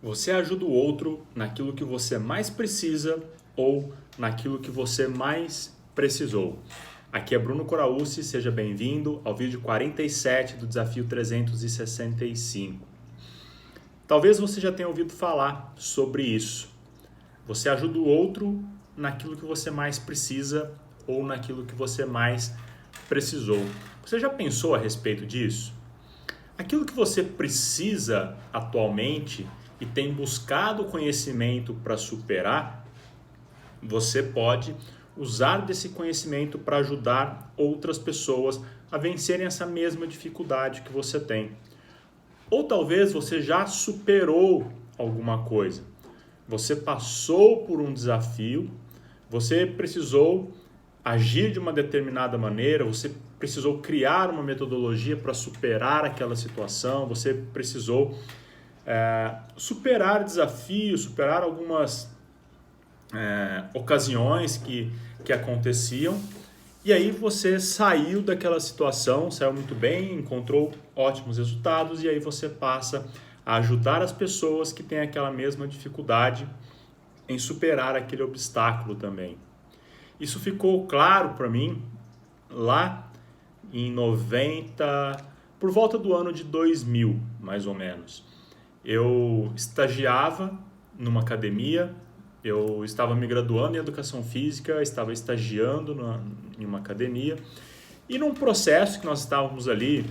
Você ajuda o outro naquilo que você mais precisa ou naquilo que você mais precisou. Aqui é Bruno Coraucci, seja bem-vindo ao vídeo 47 do Desafio 365. Talvez você já tenha ouvido falar sobre isso. Você ajuda o outro naquilo que você mais precisa ou naquilo que você mais precisou. Você já pensou a respeito disso? Aquilo que você precisa atualmente e tem buscado conhecimento para superar, você pode usar desse conhecimento para ajudar outras pessoas a vencerem essa mesma dificuldade que você tem. Ou talvez você já superou alguma coisa. Você passou por um desafio, você precisou agir de uma determinada maneira, você precisou criar uma metodologia para superar aquela situação, você precisou superar desafios, superar algumas ocasiões que aconteciam, e aí você saiu daquela situação, saiu muito bem, encontrou ótimos resultados, e aí você passa a ajudar as pessoas que têm aquela mesma dificuldade em superar aquele obstáculo também. Isso ficou claro para mim lá em 90, por volta do ano de 2000, mais ou menos. Eu estagiava numa academia, eu estava me graduando em educação física, estava estagiando em uma academia, e num processo que nós estávamos ali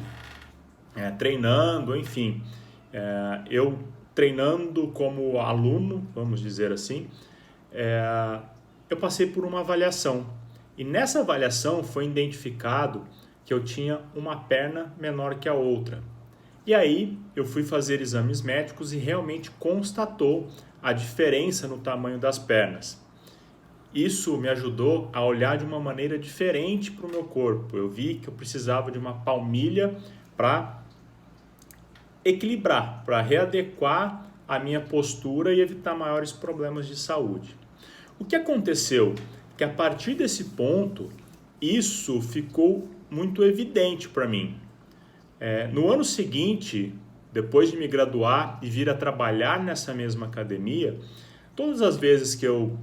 treinando, enfim, eu treinando como aluno, vamos dizer assim, eu passei por uma avaliação. E nessa avaliação foi identificado que eu tinha uma perna menor que a outra. E aí eu fui fazer exames médicos e realmente constatou a diferença no tamanho das pernas. Isso me ajudou a olhar de uma maneira diferente para o meu corpo. Eu vi que eu precisava de uma palmilha para equilibrar, para readequar a minha postura e evitar maiores problemas de saúde. O que aconteceu? Que a partir desse ponto, isso ficou muito evidente para mim. No ano seguinte, depois de me graduar e vir a trabalhar nessa mesma academia, todas as vezes que eu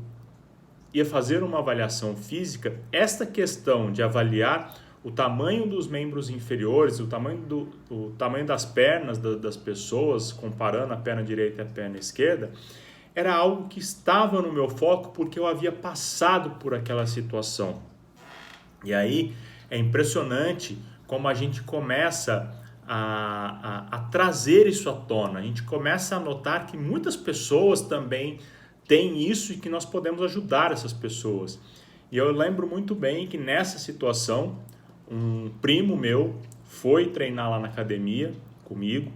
ia fazer uma avaliação física, esta questão de avaliar o tamanho dos membros inferiores, o tamanho das pernas das pessoas, comparando a perna direita e a perna esquerda, era algo que estava no meu foco porque eu havia passado por aquela situação. E aí é impressionante como a gente começa a trazer isso à tona. A gente começa a notar que muitas pessoas também têm isso e que nós podemos ajudar essas pessoas. E eu lembro muito bem que nessa situação, um primo meu foi treinar lá na academia comigo.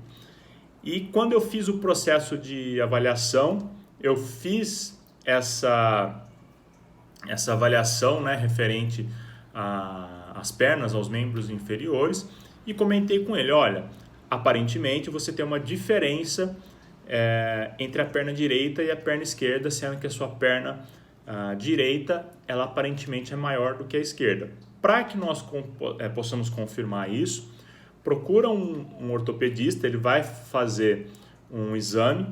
E quando eu fiz o processo de avaliação, eu fiz essa avaliação, né, referente às pernas, aos membros inferiores, e comentei com ele, olha, aparentemente você tem uma diferença entre a perna direita e a perna esquerda, sendo que a sua perna direita, ela aparentemente é maior do que a esquerda. Para que nós possamos confirmar isso, procura um ortopedista, ele vai fazer um exame,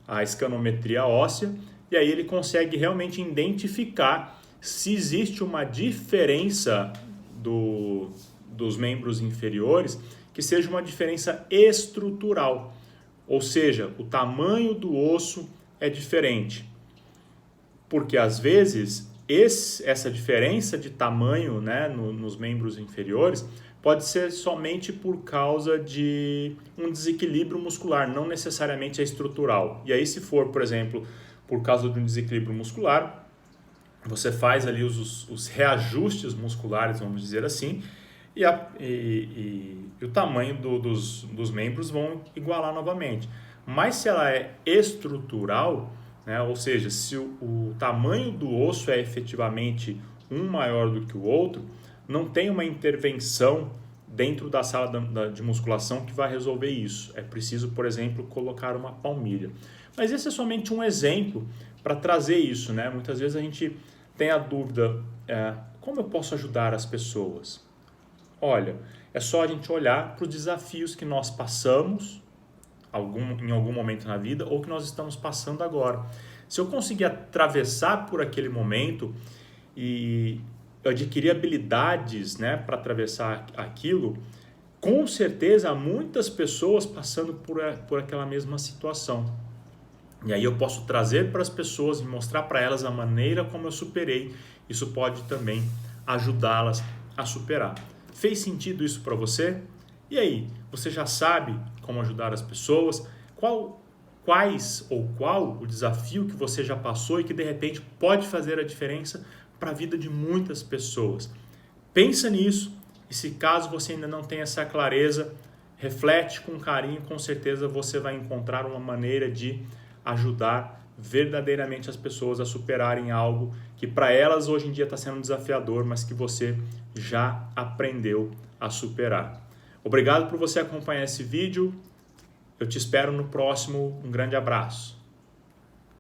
a escanometria óssea, e aí ele consegue realmente identificar se existe uma diferença dos membros inferiores, que seja uma diferença estrutural, ou seja, o tamanho do osso é diferente. Porque às vezes essa diferença de tamanho, né, nos membros inferiores pode ser somente por causa de um desequilíbrio muscular, não necessariamente é estrutural. E aí, se for, por exemplo, por causa de um desequilíbrio muscular, você faz ali os reajustes musculares, vamos dizer assim, e o tamanho dos membros vão igualar novamente. Mas se ela é estrutural, né, ou seja, se o tamanho do osso é efetivamente um maior do que o outro, não tem uma intervenção dentro da sala de musculação que vai resolver isso. É preciso, por exemplo, colocar uma palmilha. Mas esse é somente um exemplo para trazer isso, né? Muitas vezes a gente tem a dúvida, como eu posso ajudar as pessoas? Olha, é só a gente olhar para os desafios que nós passamos em algum momento na vida ou que nós estamos passando agora. Se eu conseguir atravessar por aquele momento e eu adquirir habilidades, né, para atravessar aquilo, com certeza há muitas pessoas passando por aquela mesma situação. E aí eu posso trazer para as pessoas e mostrar para elas a maneira como eu superei. Isso pode também ajudá-las a superar. Fez sentido isso para você? E aí, você já sabe como ajudar as pessoas? Qual o desafio que você já passou e que de repente pode fazer a diferença para a vida de muitas pessoas? Pensa nisso e se caso você ainda não tem essa clareza, reflete com carinho, com certeza você vai encontrar uma maneira de ajudar verdadeiramente as pessoas a superarem algo que para elas hoje em dia está sendo desafiador, mas que você já aprendeu a superar. Obrigado por você acompanhar esse vídeo. Eu te espero no próximo. Um grande abraço.